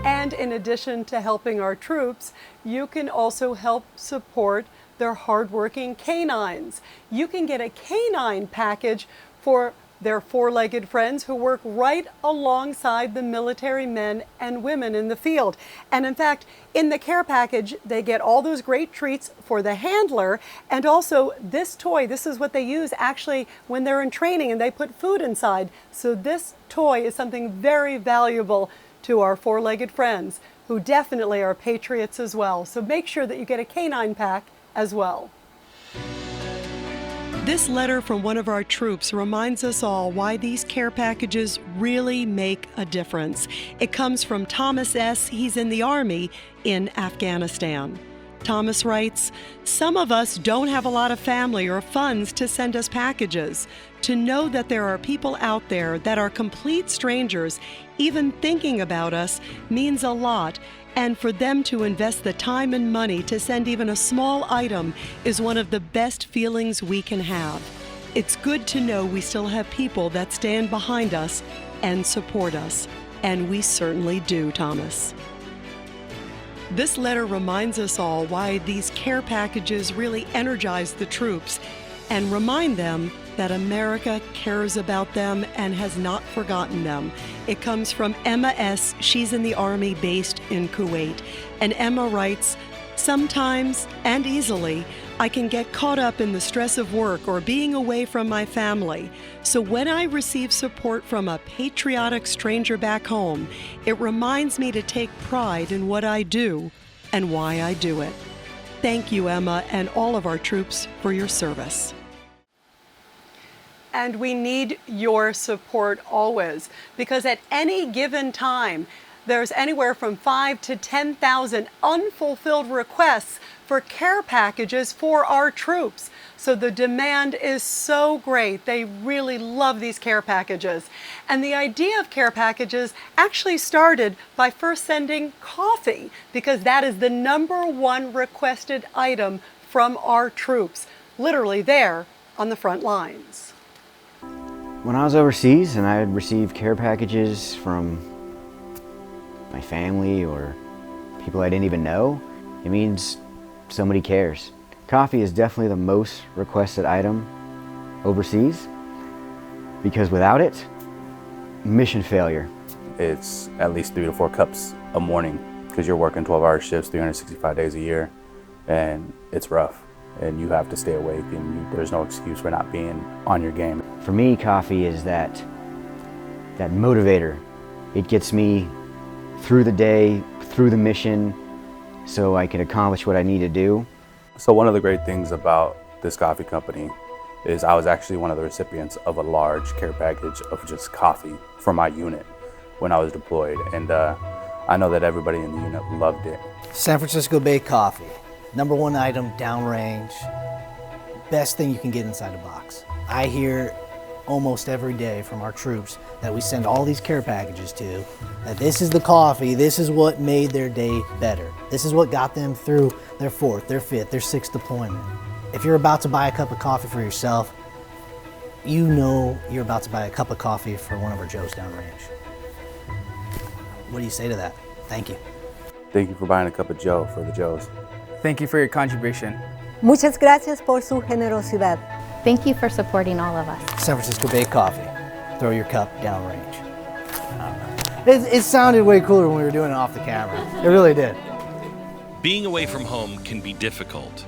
And in addition to helping our troops, you can also help support their hardworking canines. You can get a canine package for their 4-legged friends who work right alongside the military men and women in the field. And in fact, in the care package, they get all those great treats for the handler, and also this toy. This is what they use actually when they're in training and they put food inside. So this toy is something very valuable to our 4-legged friends who definitely are patriots as well. So make sure that you get a canine pack as well. This letter from one of our troops reminds us all why these care packages really make a difference. It comes from Thomas S. He's in the Army in Afghanistan. Thomas writes, "Some of us don't have a lot of family or funds to send us packages. To know that there are people out there that are complete strangers, even thinking about us, means a lot. And for them to invest the time and money to send even a small item is one of the best feelings we can have. It's good to know we still have people that stand behind us and support us." And we certainly do, Thomas. This letter reminds us all why these care packages really energize the troops and remind them that America cares about them and has not forgotten them. It comes from Emma S. She's in the Army based in Kuwait. And Emma writes, "Sometimes and easily, I can get caught up in the stress of work or being away from my family. So when I receive support from a patriotic stranger back home, it reminds me to take pride in what I do and why I do it." Thank you, Emma, and all of our troops for your service. And we need your support always, because at any given time, there's anywhere from 5,000 to 10,000 unfulfilled requests for care packages for our troops. So the demand is so great. They really love these care packages. And the idea of care packages actually started by first sending coffee, because that is the #1 requested item from our troops, literally there on the front lines. When I was overseas and I would receive care packages from my family or people I didn't even know, it means somebody cares. Coffee is definitely the most requested item overseas, because without it, mission failure. It's at least 3 to 4 cups a morning, because you're working 12-hour shifts 365 days a year, and it's rough, and you have to stay awake, and there's no excuse for not being on your game. For me, coffee is that motivator. It gets me through the day, through the mission, so I can accomplish what I need to do. So one of the great things about this coffee company is I was actually one of the recipients of a large care package of just coffee for my unit when I was deployed, and I know that everybody in the unit loved it. San Francisco Bay coffee, #1 item downrange, best thing you can get inside a box. I hear almost every day from our troops that we send all these care packages to, that this is the coffee, this is what made their day better. This is what got them through their 4th, their 5th, their 6th deployment. If you're about to buy a cup of coffee for yourself, you know you're about to buy a cup of coffee for one of our Joes downrange. What do you say to that? Thank you. Thank you for buying a cup of Joe for the Joes. Thank you for your contribution. Muchas gracias por su generosidad. Thank you for supporting all of us. San Francisco Bay coffee, throw your cup downrange. It sounded way cooler when we were doing it off the camera. It really did. Being away from home can be difficult,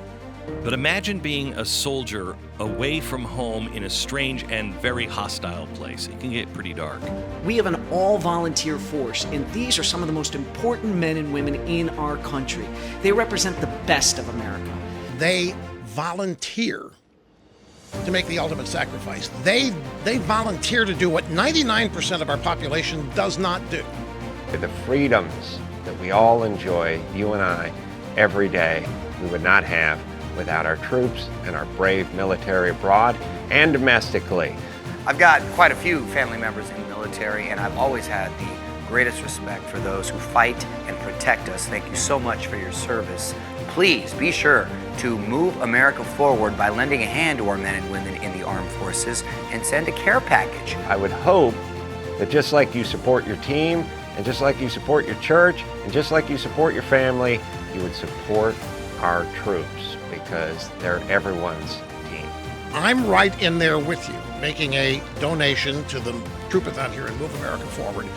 but imagine being a soldier away from home in a strange and very hostile place. It can get pretty dark. We have an all-volunteer force, and these are some of the most important men and women in our country. They represent the best of America. They volunteer to make the ultimate sacrifice. They volunteer to do what 99% of our population does not do. The freedoms that we all enjoy, you and I, every day, we would not have without our troops and our brave military abroad and domestically. I've got quite a few family members in the military, and I've always had the greatest respect for those who fight and protect us. Thank you so much for your service. Please be sure to move America forward by lending a hand to our men and women in the armed forces and send a care package. I would hope that just like you support your team, and just like you support your church, and just like you support your family, you would support our troops, because they're everyone's team. I'm right in there with you, making a donation to the Troopathon here and Move America Forward,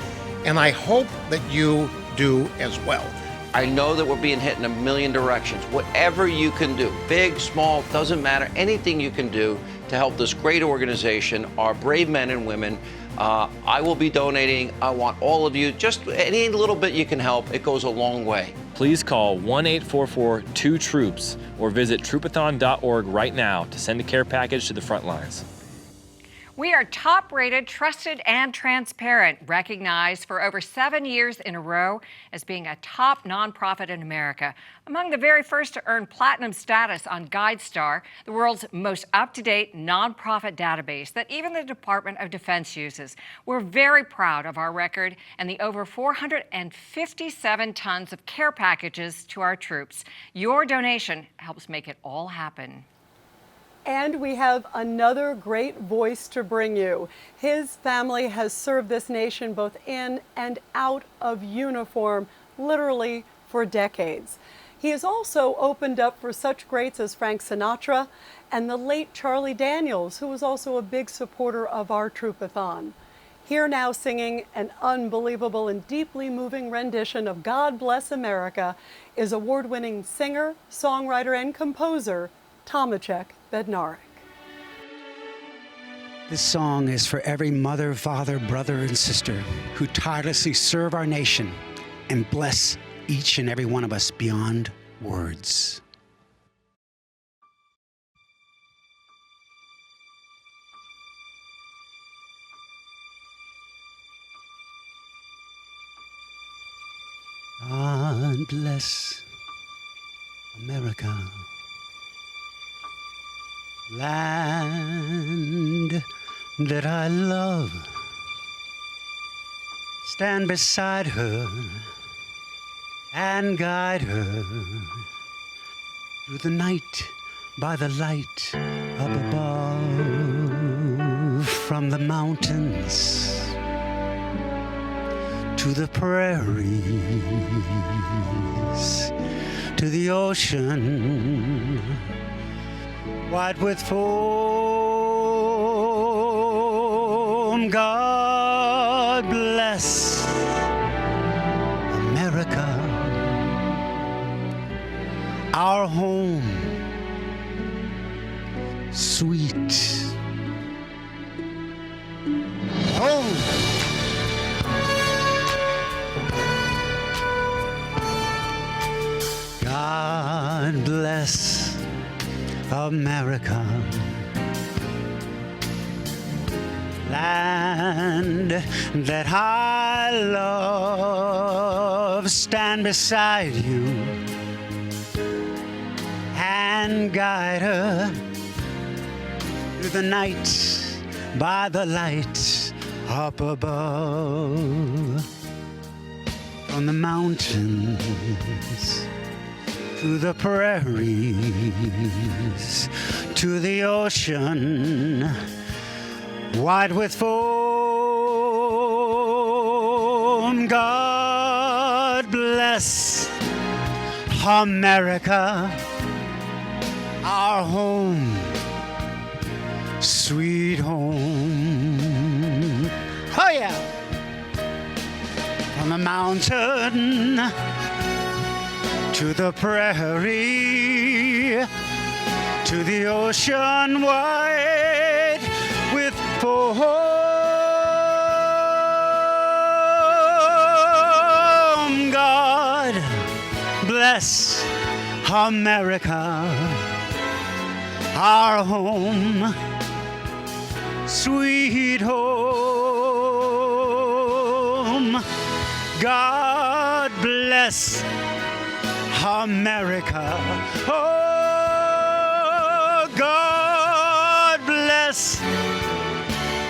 and I hope that you do as well. I know that we're being hit in a million directions. Whatever you can do, big, small, doesn't matter, anything you can do to help this great organization, our brave men and women. I will be donating. I want all of you, just any little bit you can help, it goes a long way. Please call 1-844-2-TROOPS or visit troopathon.org right now to send a care package to the front lines. We are top-rated, trusted, and transparent, recognized for over 7 years in a row as being a top nonprofit in America. Among the very first to earn platinum status on GuideStar, the world's most up-to-date nonprofit database that even the Department of Defense uses. We're very proud of our record and the over 457 tons of care packages to our troops. Your donation helps make it all happen. And we have another great voice to bring you. His family has served this nation both in and out of uniform, literally for decades. He has also opened up for such greats as Frank Sinatra and the late Charlie Daniels, who was also a big supporter of our Troopathon. Here now singing an unbelievable and deeply moving rendition of God Bless America is award-winning singer, songwriter, and composer Tomacek Bednarik. This song is for every mother, father, brother, and sister who tirelessly serve our nation and bless each and every one of us beyond words. God bless America, land that I love. Stand beside her and guide her through the night by the light up above. From the mountains to the prairies, to the ocean wide with foam. God bless America, our home, sweet home. God bless America, land that I love. Stand beside you and guide her through the night by the light up above. From the mountains to the prairies, to the ocean wide with foam. God bless America, our home, sweet home. Oh yeah! From the mountain to the prairie, to the ocean wide with foam. God bless America, our home, sweet home. God bless America. Oh, God bless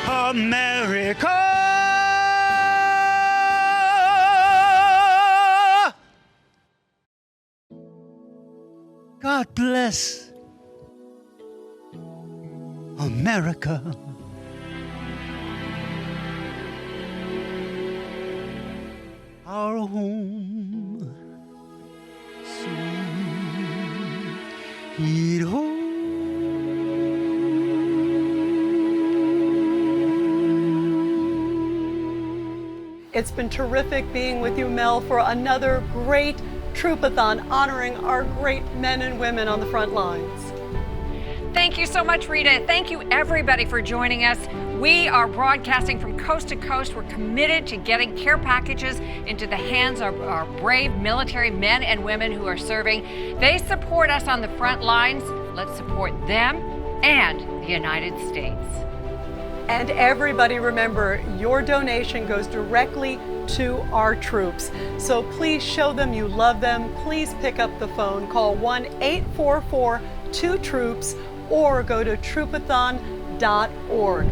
America. God bless America. Our home, sweet home. It's been terrific being with you, Mel, for another great Troopathon honoring our great men and women on the front lines. Thank you so much, Rita. Thank you, everybody, for joining us. We are broadcasting from coast to coast. We're committed to getting care packages into the hands of our brave military men and women who are serving. They support us on the front lines. Let's support them and the United States. And everybody remember, your donation goes directly to our troops. So please show them you love them. Please pick up the phone, call 1-844-2-TROOPS or go to Troopathon.org.